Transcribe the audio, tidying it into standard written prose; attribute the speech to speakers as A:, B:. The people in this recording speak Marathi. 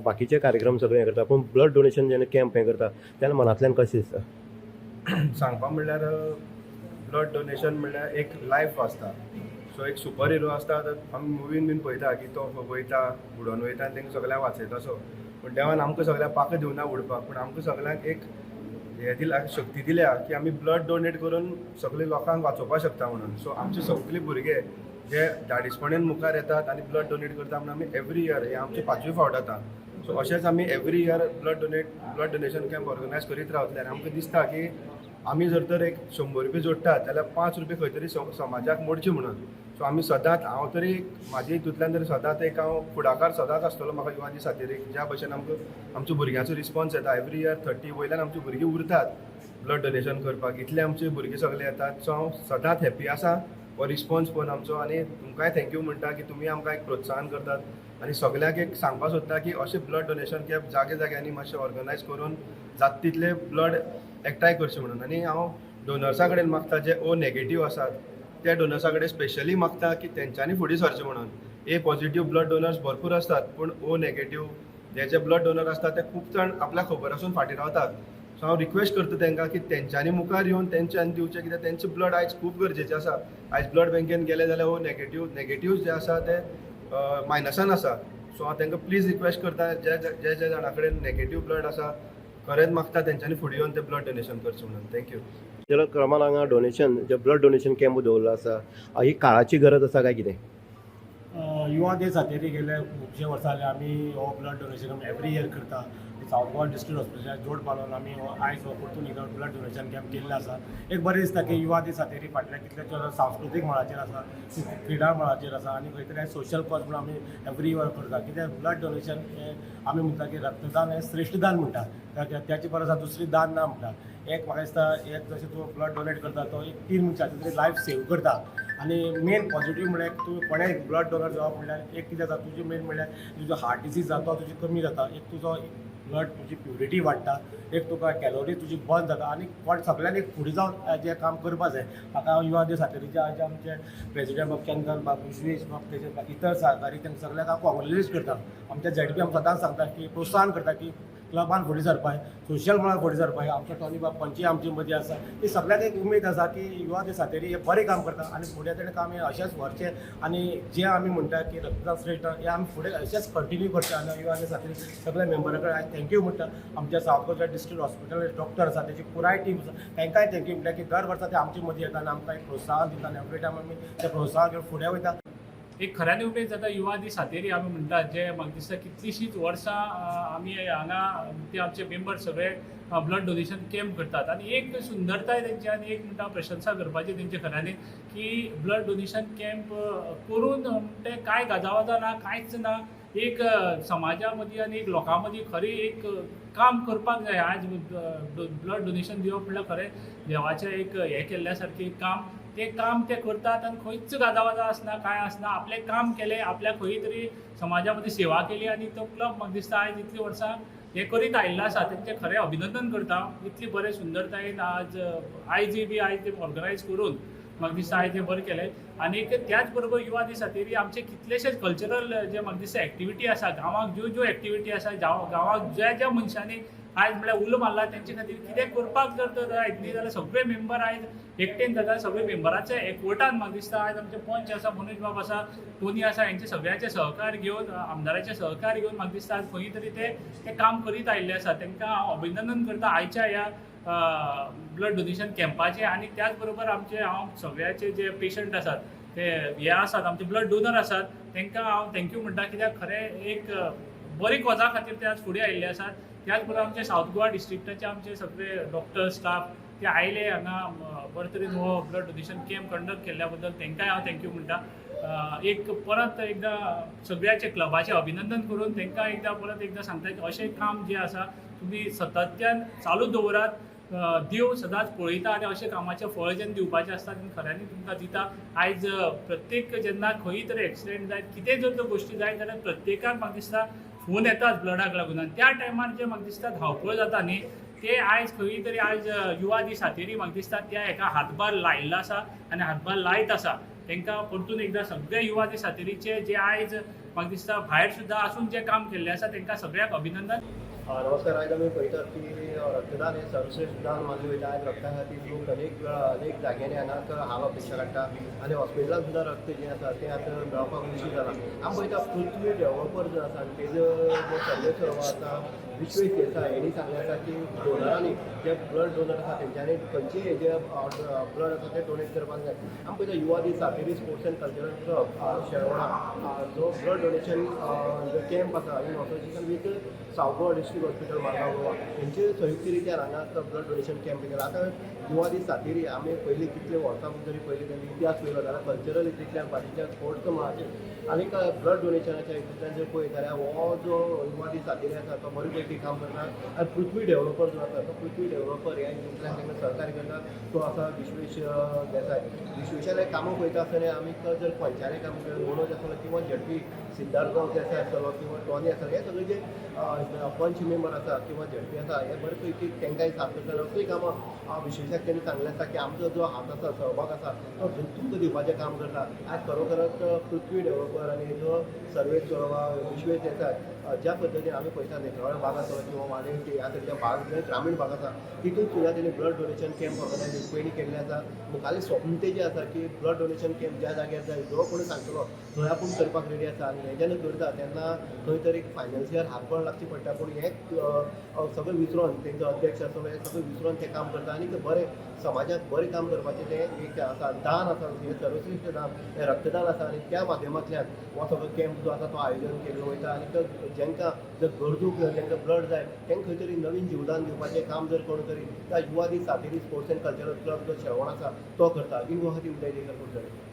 A: बाकीचे कार्यक्रम सगळे हे करता पूण ब्लड डोनेशन जेन्ना कॅम्प हे करता तेन्ना मनांतल्यान कशें दिसता?
B: सांगपा म्हणल्यार ब्लड डोनेशन म्हणल्यार एक लायफ वाचता. सो एक सुपर हिरो आसता आमी मुवीन बीन पळयता की तो वयता बुडोवन वयता आनी तांकां सगळ्यांक वाचयता असो. पूण देवान आमकां सगळ्यांक पाखां दिवना उडपाक, पूण आमकां सगळ्यांक एक हे दिला, शक्ती दिल्या की आमी ब्लड डोनेट करून सगळे लोकांक वाचोवपाक शकता म्हणून. सो आमचे सगळे भुरगे जे धाडीसपणान मुखार येतात आनी ब्लड डोनेट करता म्हणून आमी एवरी इयर, हे आमचे 5वी फावट जाता. सो अशेंच आमी every year blood donation camp organise करीत रावतले. आनी आमकां दिसता की आमी जर तर एक 100 रुपया जोडटात जाल्यार 5 रुपया खंय तरी समाजाक मोडची म्हणून. सो आमी सदांच, हांव तरी म्हाज्या हितूंतल्यान तरी सदांच एक हांव फुडाकार सदांच आसतलो म्हाका युवा दीस खातीर. ज्या भशेन आमकां आमच्या भुरग्यांचो रिस्पॉन्स येता एवरी इयर 30 वयल्यान आमची भुरगीं उरतात ब्लड डोनेशन करपाक, इतले आमचे भुरगे सगळे येतात. सो हांव सदांच हॅप्पी आसा हो रिस्पॉन्स पळोवन आमचो. आनी तुमकांय थँक्यू म्हणटा की तुमी आमकां एक प्रोत्साहन करतात. आनी सगळ्यांक एक सांगपाक सोदता की अशें ब्लड डोनेशन कॅम्प जागे जाग्यांनी मातशें ऑर्गनायज करून जाता तितले ब्लड एकठांय करचें म्हणून. आनी हांव डोनर्सा कडेन मागता जे ओ नेगेटीव आसात त्या डोनर्सा कडेन स्पेशली मागता की तेंच्यांनी फुडें सरचें म्हणून. ए पॉझिटीव ब्लड डोनर्स भरपूर असतात, पूण ओ नेगेटीव जे ब्लड डोनर आसतात ते खूब जाण आपल्याक खबर आसून फाटीं रावतात. सो हांव रिक्वेस्ट करता तांकां की तेंच्यांनी मुखार येवन तेंच्यांनी दिवचें, कित्याक तेंचें ब्लड आयज खूब गरजेचें आसा. आयज ब्लड बँकेन गेले जाल्यार ओ नेगेटीव जे आसा ते मायनसान आसा. सो हांव तांकां प्लीज रिक्वेस्ट करता जे जाणा कडेन नेगेटीव ब्लड आसा खरेंच मागता तेंच्यांनी फुडें येवन ते ब्लड डोनेशन करचें म्हणून. थँक्यू.
A: जाल्यार क्रमान हांगा डोनेशन जे ब्लड डोनेशन कॅम्प दवरलो आसा, ही काळाची गरज आसा काय कितें?
C: युवा दीस खातीर गेले खुबशे वर्सां जाले आमी हो ब्लड डोनेशन एवरी इयर करता. सावथ गोवा डिस्ट्रिक्ट हॉस्पिटलाच्या जोड पालोवन आमी आयज हो परतून एकदा ब्लड डोनेशन कॅम्प केल्ले आसा. एक बरें दिसता की युवा दीस खातीर फाटल्या कितलेशे सांस्कृतीक मळाचेर आसा, क्रिडा मळाचेर आसा आनी खंय तरी सोशल कॉज म्हणून आमी एवरी इयर करता. कित्याक ब्लड डोनेशन हें आमी म्हणटा की रक्तदान हें श्रेश्ठ दान म्हणटा, त्याची परस दुसरी दान ना म्हणटा. एक म्हाका दिसता एक जशें तूं ब्लड डोनेट करता तो एक 3 मनशाची तरी लायफ सेव करता. आनी मेन पॉझिटीव म्हळ्यार तूं कोणें ब्लड डोनर जावप म्हणल्यार एक कितें जाता, तुजें मेन म्हणल्यार तुजो हार्ट डिसीज जाता तो तुजी कमी जाता, एक तुजो ब्लड तुजी प्युरिटी वाडटा, एक तुका कॅलोरी तुजी बंद जाता. आनी कोण सगळ्यांनी फुडें जावन जें काम करपा जाय. म्हाका युवा दीस खातीर आज आमचे प्रेसिडेंट बाब चंदन बाब विश्वेश बाब तेजे इतर सहकारी तांकां सगळ्यांक हांव कॉंग्रेच्युलेट करता. आमच्या झेडपी आमकां सदांच सांगता की प्रोत्साहन करता की क्लबान फुडें सरपाय, सोशल मळार फुडें सरपाय. आमचे टॉनी बाब पंची आमचे मदीं आसा. ही सगळ्यांक एक उमेद आसा की युवा दीस खातीर हे बरें काम करता आनी फुडें तेणें काम हे अशेंच व्हरचें. आनी जे आमी म्हणटा की रक्तदान श्रेष्ठ हे आमी फुडें अशेंच कंटिन्यू करचें. आनी युवा दीस खातीर सगळ्या मेंबरा कडेन हांव थँक्यू म्हणटा. आमच्या south Goa district hospital doctor आसा तेजी पुराय टीम आसा तांकांय थँक्यू म्हणटा की दर वर्सा ते आमचे मदीं येता आनी आमकां एक प्रोत्साहन दिता आनी एवरी टायम आमी तें प्रोत्साहन घेवन फुडें वयता.
D: एक खऱ्यांनी उमेद जाता युवा दीस खातीर आमी म्हणटा जे म्हाका दिसता कितलींशींच वर्सां आमी हांगा ते आमचे मेंबर सगळे ब्लड डोनेशन कॅम्प करतात. आनी एक सुंदरताय तेंची आनी एक म्हणटा प्रशंसा करपाची तेंचे खऱ्यांनी की ब्लड डोनेशन कॅम्प करून ते कांय गाजावाजा ना, कांयच ना. एक समाजा मदीं आनी एक लोकां मदीं खरी एक काम करपाक जाय. आज ब्लड डोनेशन दिवप म्हणल्यार खरें देवाचें एक हें केल्ल्या सारकें काम. ते काम ते करतात आनी खंयच गाजावाजा आसना, कांय आसना. आपलें काम केलें, आपल्याक खंय तरी समाजा मदीं सेवा केली आनी तो क्लब म्हाका दिसता आयज इतलीं वर्सां हे करीत आयिल्लो आसा. तेंचें खरें अभिनंदन करता. इतली बरें सुंदरतायेन आयजय बी आयज ते ऑर्गनायज करून म्हाका दिसता आयज हें बरें केलें. आनी त्याच बरोबर युवा दीस खातीर आमचे कितलेशेच कल्चरल जे म्हाका दिसता एक्टिविटी आसा, गांवांक ज्यो एक्टिविटी आसा, गांवांक ज्या मनशांनी आयज म्हळ्यार उलो मारला तेंचे खातीर कितें करपाक जर तर जायत न्ही जाल्यार सगळे मेंबर आयज एकटेन जाता. सगळे मेंबराचे एकवटान म्हाका दिसता आयज आमचे पंच आसा, मनोज बाब आसा, टोनी आसा, हेंचे सगळ्यांचे सहकार घेवन, आमदाराचे सहकार घेवन म्हाका दिसता आज खंय तरी ते काम करीत आयिल्ले आसा. तांकां हांव अभिनंदन करता आयच्या ह्या ब्लड डोनेशन कॅम्पाचे. आनी त्याच बरोबर आमचे हांव सगळ्याचे जे पेशंट आसात ते हे आसात, आमचे ब्लड डोनर आसात, तांकां हांव थँक्यू म्हणटा. कित्याक खरें एक बरी कॉजा खातीर ते आज फुडें आयिल्ले आसात. त्याच बरोबर आमचे सावथ गोवा डिस्ट्रिक्टाचे आमचे सगळे डॉक्टर स्टाफ ते आयले हांगा बरे तरेन हो ब्लड डोनेशन कॅम्प कंडक्ट केल्ल्या बद्दल तांकांय हांव थँक्यू म्हणटा. एक परत एकदा सगळ्याचे क्लबाचें अभिनंदन करून तांकां परत एकदा सांगता की अशें काम जें आसा तुमी सतत्यान चालू दवरात. देव सदांच पळयता आनी अशें कामाचें फळ जेन्ना दिवपाचें आसता तेन्ना खऱ्यांनी तुमकां दिता. आयज प्रत्येक जेन्ना खंय तरी एक्सिडेंट जायत, कितें जर तर गोश्टी जायत जाल्यार प्रत्येकाक म्हाका दिसता फोन येतात ब्लडाक लागून. आनी त्या टायमार जे म्हाका दिसता धांवपळ जाता न्ही ते आयज खंय तरी आयज युवा दीस खातीर म्हाका दिसता त्या हेका हातभार लायिल्लो आसा आनी हातभार लायत आसा. तांकां परतून एकदां सगळे युवा दीस खातीरचे जे आयज म्हाका दिसता भायर सुद्दां आसून जें काम केल्लें आसा तांकां सगळ्यांक अभिनंदन.
A: नमस्कार. आयज आमी पळयतात की रक्तदान हें सर्वश्रेष्ठ दान मानलें वयता. आयज रक्ता खातीर लोक अनेक जाग्यांनी हांगाक हाल अपेक्षा काडटा आनी हॉस्पिटलांत सुद्दां रक्त जें आसा तें आतां मेळपाक मुश्कील जालां. आमी पळयता पृथ्वी डेव्हलपर जो आसा तेजो जो सर्वे आसा विश्वेश देसाय हेणी सांगलें आसा की डोनरांनी जे ब्लड डोनर आसा तेंच्यांनी खंयचेय हेजे ब्लड आसा तें डोनेट करपाक जाय. आमी पळयता Yuva Dees Sateri sports and cultural club शेळवणा जो ब्लड डोनेशन जो कॅम्प आसा in association with south Goa district hospital Margao Goa हेंचे संयुक्त रित्यान हांगा ब्लड डोनेशन कॅम्प केला. आतां युवा दीस सातेरी आमी पयलीं कितले वर्सां जरी पयलीं तेंचो इतिहास पयलो जाल्यार कल्चरल हितूंतल्यान बाकीच्या स्पोर्ट्स मळाचेर आनीक ब्लड डोनेशनाच्या हितूंतल्यान जर पळयत जाल्यार हो जो युवा दीस सातेरी आसा तो बरे पैकी काम करता. आनी पृथ्वी डेव्हलपर जो आसा तो पृथ्वी डेव्हलपर ह्या हितूंतल्यान तांकां सहकार्य करता. तो आसा विश्वेश देसाय. विश्वेशाले कामां पळयता आसतना आमी जर पंचायती काम मनोज आसलो किंवा झडपी सिद्धार्थ गांव देसाय आसलो किंवा टॉनी आसलो हे सगळे जे पंच मेंबर आसा किंवा झडपी आसा हे बरे पैकी तांकांय साथ करता. असलीं कामां विश्वेशाक तेणी सांगलें आसा की आमचो जो हात आसा सहभाग आसा तो तुमकां दिवपाचें काम करता. आज खरोखरच पृथ्वी डेव्हलपर आनी जो सर्वे वा विश्वेश देसाय ज्या पद्दतीन आमी पळयता नेत्रावळ्या भाग आसा किंवा वाडेवटी ह्या सगळ्या भाग जे ग्रामीण भाग आसा तितून सुद्दां तेणी ब्लड डोनेशन कॅम्प ऑर्गनायज पयलीं केल्ले आसा. मुखाल्लें स्वप्न तेजें आसा की ब्लड डोनेशन कॅम्प ज्या जाग्यार जाय जो कोणी सांगतलो थंय आपूण करपाक रेडी आसा. आनी हे जेन्ना करता तेन्ना खंय तरी फायनान्शियल हातबळ लागची पडटा पूण हें सगळें विसरून तेंचो अध्यक्ष आसलो हें सगळें विसरून तें काम करता आनी बरें समाजाक बरें काम करपाचें तें एक आसा दान आसा हें सर्वश्रेश्ठ दान हें रक्तदान आसा. आनी त्या माध्यमांतल्यान हो सगळो कॅम्प जो आसा तो आयोजन केल्लो वयता. आनी जेंकां जर गरजूक जेंकां ब्लड जाय तांकां खंय तरी नवीन जीवदान दिवपाचें काम जर कोण तरी त्या Yuva Dees Sateri sports and cultural club जो शेळवण आसा तो करता. इन गुवाहाटी उदय करता.